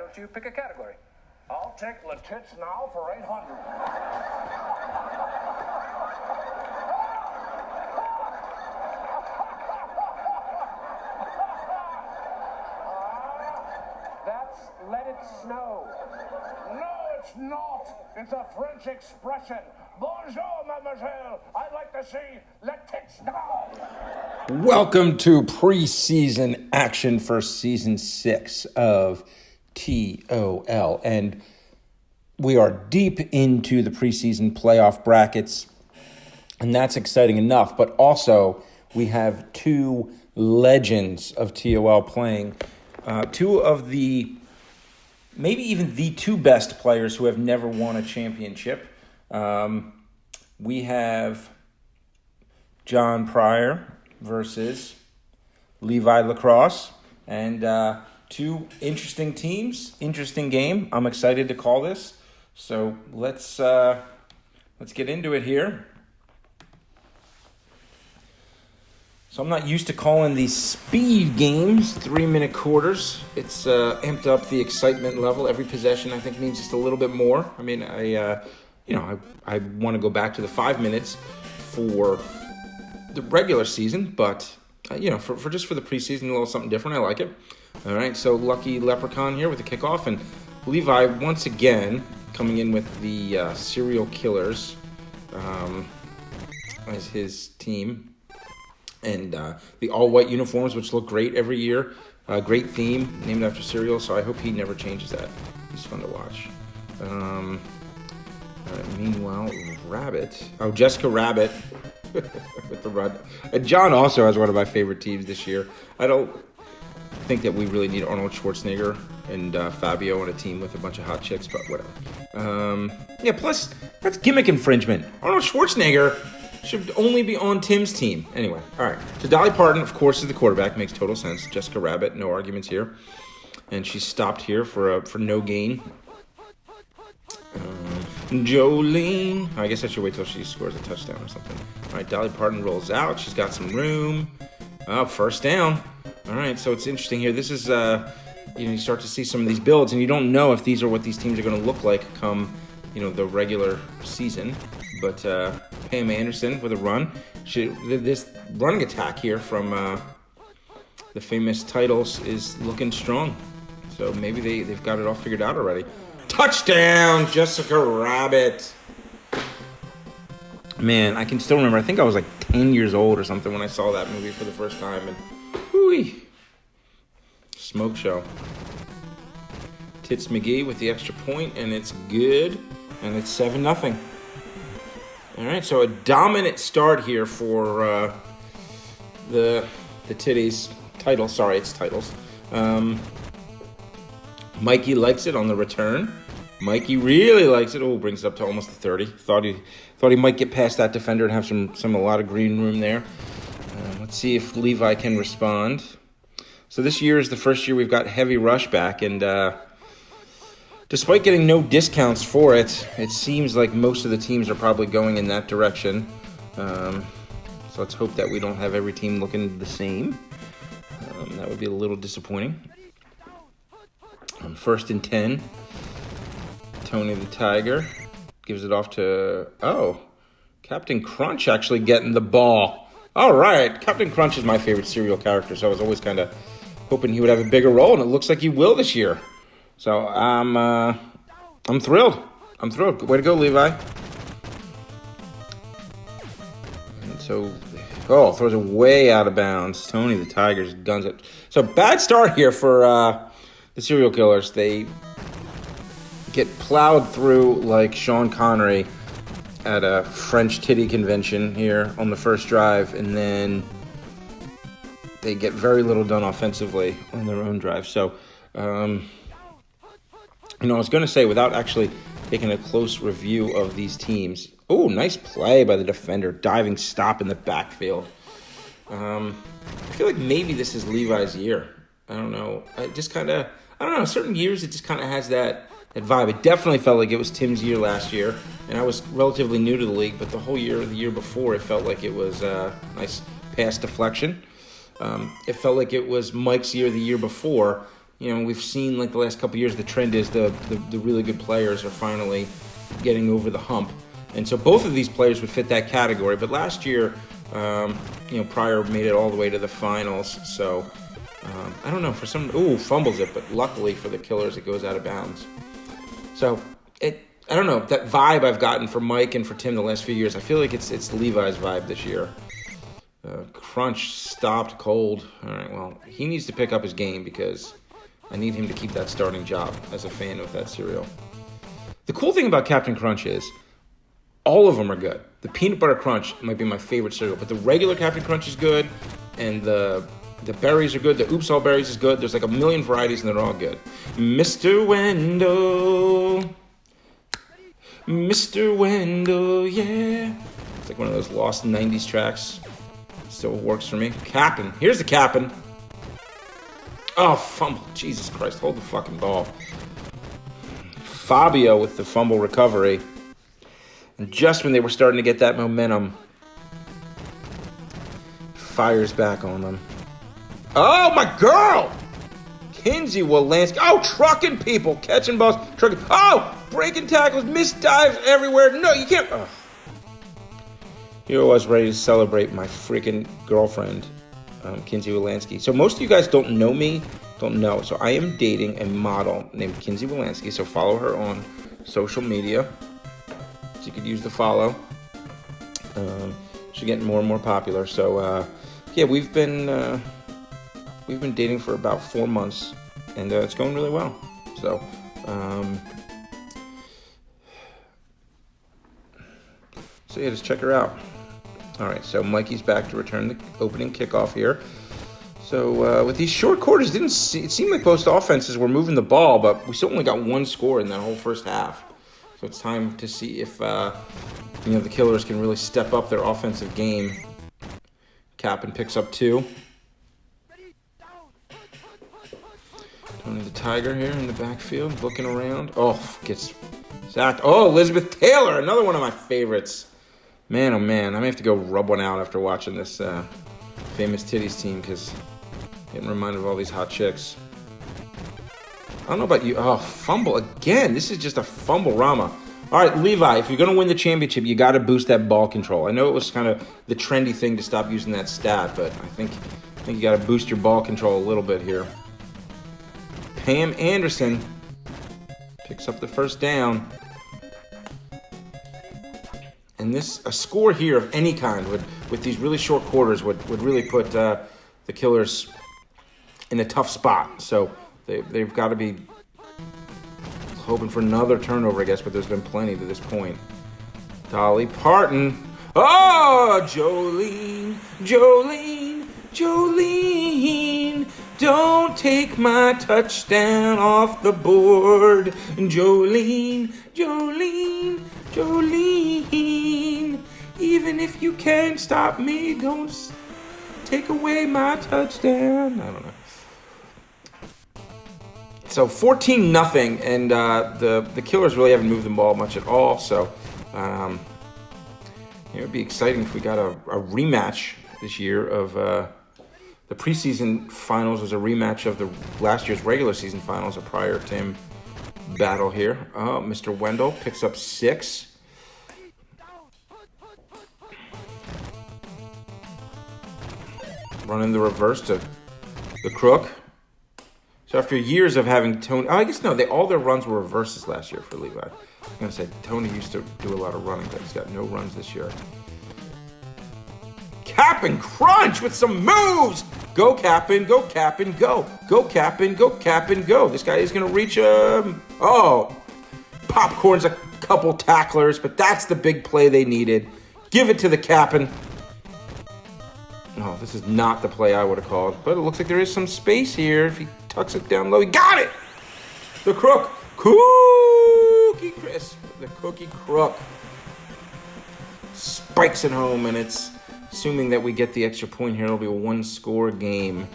don't you pick a category? I'll take the tits now for 800. That's let it snow. No, it's not. It's a French expression. Bonjour, mademoiselle. I'd like to see le tits now. Welcome to preseason action for season 6 of TOL. And we are deep into the preseason playoff brackets, and that's exciting enough. But also, we have two legends of TOL playing. Two of the, maybe even the two best players who have never won a championship. We have John Pryor versus Levi Lacrosse, and two interesting teams, interesting game. I'm excited to call this. So let's get into it here. So I'm not used to calling these speed games 3-minute quarters. It's amped up the excitement level. Every possession, I think, needs just a little bit more. I mean, I want to go back to the 5 minutes for the regular season, but for the preseason, a little something different. I like it. All right, so Lucky Leprechaun here with the kickoff, and Levi once again coming in with the Serial Killers as his team. And the all-white uniforms, which look great every year. Great theme, named after cereal, so I hope he never changes that. He's fun to watch. Meanwhile, Rabbit. Oh, Jessica Rabbit with the run. And John also has one of my favorite teams this year. I don't think that we really need Arnold Schwarzenegger and Fabio on a team with a bunch of hot chicks, but whatever. Plus, that's gimmick infringement. Arnold Schwarzenegger should only be on Tim's team. Anyway, all right. So Dolly Parton, of course, is the quarterback. Makes total sense. Jessica Rabbit, no arguments here. And she's stopped here for no gain. Jolene. I guess I should wait till she scores a touchdown or something. All right, Dolly Parton rolls out. She's got some room. Oh, first down. All right, so it's interesting here. This is, you start to see some of these builds, and you don't know if these are what these teams are going to look like come, the regular season. But Pam Anderson with a run. This running attack here from the famous Titles is looking strong. So maybe they've got it all figured out already. Touchdown, Jessica Rabbit. Man, I can still remember. I think I was like 10 years old or something when I saw that movie for the first time. And whoo-wee. Smoke show. Tits McGee with the extra point, and it's good. And it's 7-0. All right, so a dominant start here for the Titties Titles. Sorry, it's Titles. Mikey likes it on the return. Mikey really likes it. Oh, brings it up to almost the 30. Thought he might get past that defender and have a lot of green room there. Let's see if Levi can respond. So this year is the first year we've got heavy rush back, and despite getting no discounts for it, it seems like most of the teams are probably going in that direction. So let's hope that we don't have every team looking the same. That would be a little disappointing. 1st and 10. Tony the Tiger gives it off to, Captain Crunch actually getting the ball. All right, Captain Crunch is my favorite cereal character, so I was always kind of hoping he would have a bigger role, and it looks like he will this year. So I'm thrilled. Way to go, Levi. And so, throws it way out of bounds. Tony the Tiger's guns it. So bad start here for the Serial Killers. They get plowed through like Sean Connery at a French titty convention here on the first drive, and then they get very little done offensively on their own drive. So, I was going to say, without actually taking a close review of these teams. Oh, nice play by the defender. Diving stop in the backfield. I feel like maybe this is Levi's year. I don't know. Certain years it just kind of has that vibe. It definitely felt like it was Tim's year last year. And I was relatively new to the league, but the whole year, the year before, it felt like it was nice pass deflection. It felt like it was Mike's year the year before. you know, we've seen like the last couple of years, the trend is the really good players are finally getting over the hump. And so both of these players would fit that category. But last year, you know, Pryor made it all the way to the finals. So I don't know, for some, fumbles it, but luckily for the Killers, it goes out of bounds. So I don't know, that vibe I've gotten from Mike and for Tim the last few years, I feel like it's Levi's vibe this year. Crunch stopped cold. All right, well, he needs to pick up his game because I need him to keep that starting job as a fan of that cereal. The cool thing about Captain Crunch is all of them are good. The Peanut Butter Crunch might be my favorite cereal, but the regular Captain Crunch is good, and the berries are good. The Oops All Berries is good. There's like a million varieties, and they're all good. Mr. Wendell, Mr. Wendell, yeah. It's like one of those lost 90s tracks. Still works for me. Cap'n. Here's the Cap'n. Oh, fumble. Jesus Christ. Hold the fucking ball. Fabio with the fumble recovery. And just when they were starting to get that momentum, fires back on them. Oh, my girl! Kinsey Wolanski. Oh, trucking people. Catching balls. Trucking. Oh, breaking tackles. Missed dives everywhere. No, you can't. Oh. Here I was ready to celebrate my freaking girlfriend, Kinsey Wolanski. So most of you guys don't know me, don't know. So I am dating a model named Kinsey Wolanski. So follow her on social media. So you could use the follow. She's getting more and more popular. So yeah, we've been dating for about 4 months, and it's going really well. So yeah, just check her out. All right, so Mikey's back to return the opening kickoff here. So with these short quarters, it seemed like most offenses were moving the ball, but we still only got one score in that whole first half. So it's time to see if the Killers can really step up their offensive game. Cap'n picks up 2. Tony the Tiger here in the backfield, looking around. Oh, gets sacked. Oh, Elizabeth Taylor, another one of my favorites. Man, oh man, I may have to go rub one out after watching this famous titties team because getting reminded of all these hot chicks. I don't know about you. Oh, fumble again. This is just a fumble-rama. All right, Levi, if you're going to win the championship, you got to boost that ball control. I know it was kind of the trendy thing to stop using that stat, but I think you got to boost your ball control a little bit here. Pam Anderson picks up the first down. And a score here of any kind with these really short quarters would really put the Killers in a tough spot. So they've got to be hoping for another turnover, I guess, but there's been plenty to this point. Dolly Parton. Oh, Jolene, Jolene, Jolene. Don't take my touchdown off the board. Jolene, Jolene, Jolene. Even if you can't stop me, don't take away my touchdown. I don't know. So 14-0, and the Killers really haven't moved the ball much at all. So it would be exciting if we got a rematch this year of the preseason finals was a rematch of the last year's regular season finals, a prior team battle here. Mr. Wendell picks up 6. Running the reverse to the crook. So after years of having Tony, I guess no, all their runs were reverses last year for Levi. I'm gonna say Tony used to do a lot of running, but he's got no runs this year. Cap'n Crunch with some moves. Go Cap'n, go Cap'n, go. Go Cap'n, go Cap'n, go. This guy is gonna reach Popcorn's a couple tacklers, but that's the big play they needed. Give it to the Cap'n. Oh, this is not the play I would have called, but it looks like there is some space here. If he tucks it down low, he got it! The crook. Cookie Crisp. The cookie crook. Spikes it home, and it's, assuming that we get the extra point here, it'll be a 1-score game.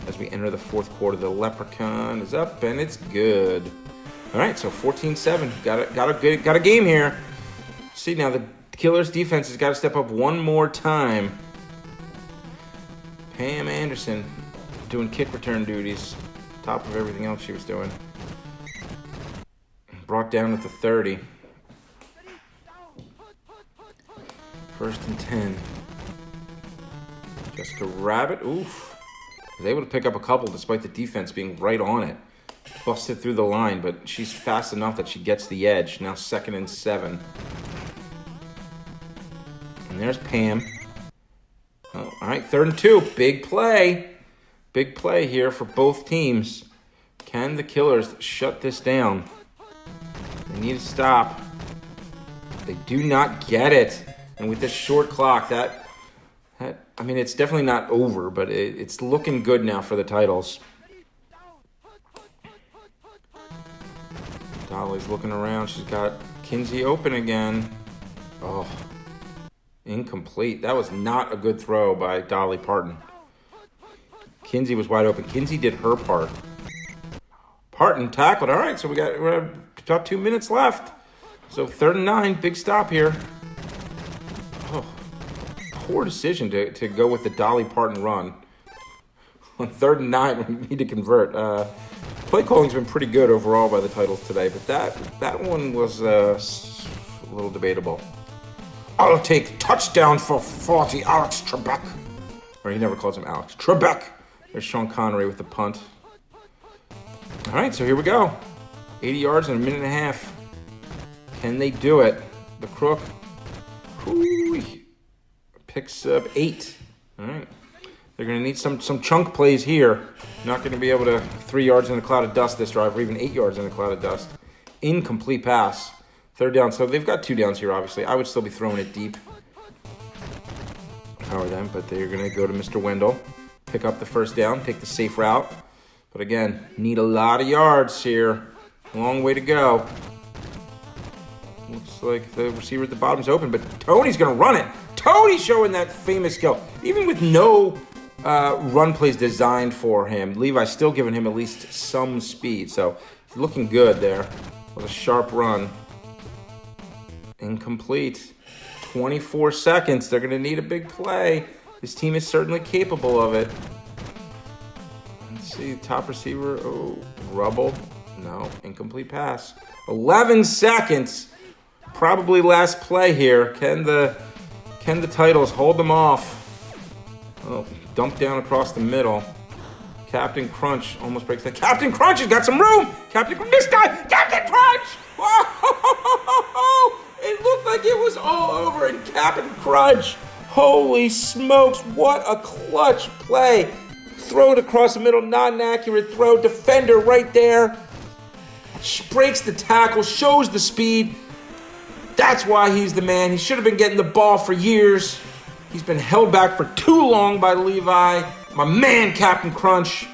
As we enter the fourth quarter, the Leprechaun is up, and it's good. All right, so 14-7. Got a game here. See, now the Killers' defense has got to step up one more time. Pam Anderson doing kick return duties. top of everything else she was doing. Brought down at the 30. 1st and 10. Jessica Rabbit, oof. Was able to pick up a couple despite the defense being right on it. Busted through the line, but she's fast enough that she gets the edge. Now 2nd and 7. And there's Pam. Oh, all right, 3rd and 2. Big play. Big play here for both teams. Can the Killers shut this down? They need to stop. They do not get it. And with this short clock, I mean, it's definitely not over, but it's looking good now for the titles. Dolly's looking around. She's got Kinsey open again. Oh, incomplete. That was not a good throw by Dolly Parton. Kinsey was wide open. Kinsey did her part. Parton tackled. All right, so we're about 2 minutes left. So 3rd and 9, big stop here. Oh, poor decision to go with the Dolly Parton run. On 3rd and 9, we need to convert. Play calling's been pretty good overall by the titles today, but that one was a little debatable. I'll take touchdown for 40, Alex Trebek. Or he never calls him Alex. Trebek. There's Sean Connery with the punt. All right, so here we go. 80 yards in a minute and a half. Can they do it? The Crook picks up 8. All right. They're going to need some chunk plays here. Not going to be able to 3 yards in a cloud of dust this drive, or even 8 yards in a cloud of dust. Incomplete pass. 3rd down. So they've got 2 downs here, obviously. I would still be throwing it deep. Power them, but they're going to go to Mr. Wendell. Pick up the 1st down, take the safe route. But again, need a lot of yards here. Long way to go. Looks like the receiver at the bottom's open, but Tony's going to run it. Tony's showing that famous skill. Even with no run plays designed for him, Levi's still giving him at least some speed. So he's looking good there with a sharp run. Incomplete. 24 seconds. They're going to need a big play. This team is certainly capable of it. Let's see, top receiver. Oh, Rubble. No, incomplete pass. 11 seconds. Probably last play here. Can the titles hold them off? Oh, dump down across the middle. Captain Crunch almost breaks that. Captain Crunch has got some room. This guy, Captain Crunch. Whoa! It looked like it was all over in Captain Crunch. Holy smokes, what a clutch play. Throw it across the middle, not an accurate throw. Defender right there. Breaks the tackle, shows the speed. That's why he's the man. He should have been getting the ball for years. He's been held back for too long by Levi. My man, Captain Crunch.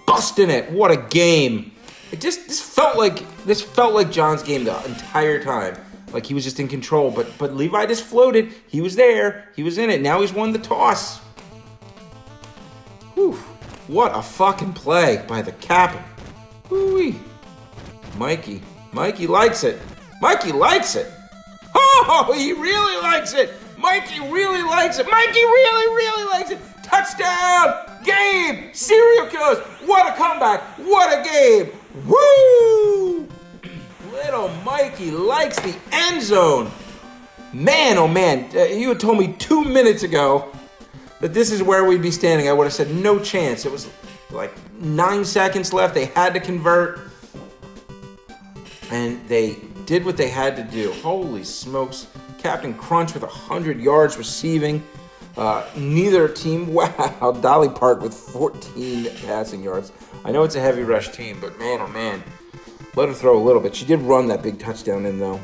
Busting it. What a game. This felt like John's game the entire time. Like he was just in control, but Levi just floated. He was there. He was in it. Now he's won the toss. Whew. What a fucking play by the captain. Whoo-wee. Mikey likes it. Mikey likes it. Oh, he really likes it. Mikey really likes it. Mikey really likes it. Touchdown. Game. Serial killers. What a comeback. What a game. Woo! Little Mikey likes the end zone. Man, oh man, you had told me 2 minutes ago that this is where we'd be standing. I would have said no chance. It was like 9 seconds left. They had to convert. And they did what they had to do. Holy smokes. Captain Crunch with 100 yards receiving. Neither team, wow. Dolly Park with 14 passing yards. I know it's a heavy rush team, but man, oh man. Let her throw a little bit. She did run that big touchdown in, though.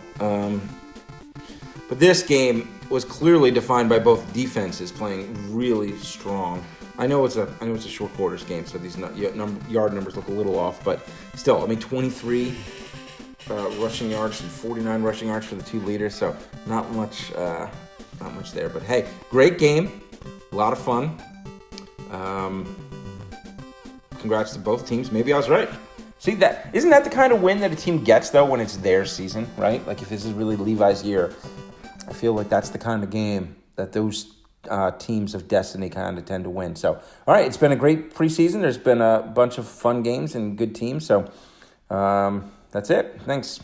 But this game was clearly defined by both defenses playing really strong. I know it's a short quarters game, so these yard numbers look a little off, but still, I mean, 23 rushing yards and 49 rushing yards for the 2 leaders, so not much there. But hey, great game, a lot of fun. Congrats to both teams. Maybe I was right. See, isn't that the kind of win that a team gets, though, when it's their season, right? Like, if this is really Levi's year, I feel like that's the kind of game that those teams of destiny kind of tend to win. So, all right, it's been a great preseason. There's been a bunch of fun games and good teams. So, that's it. Thanks.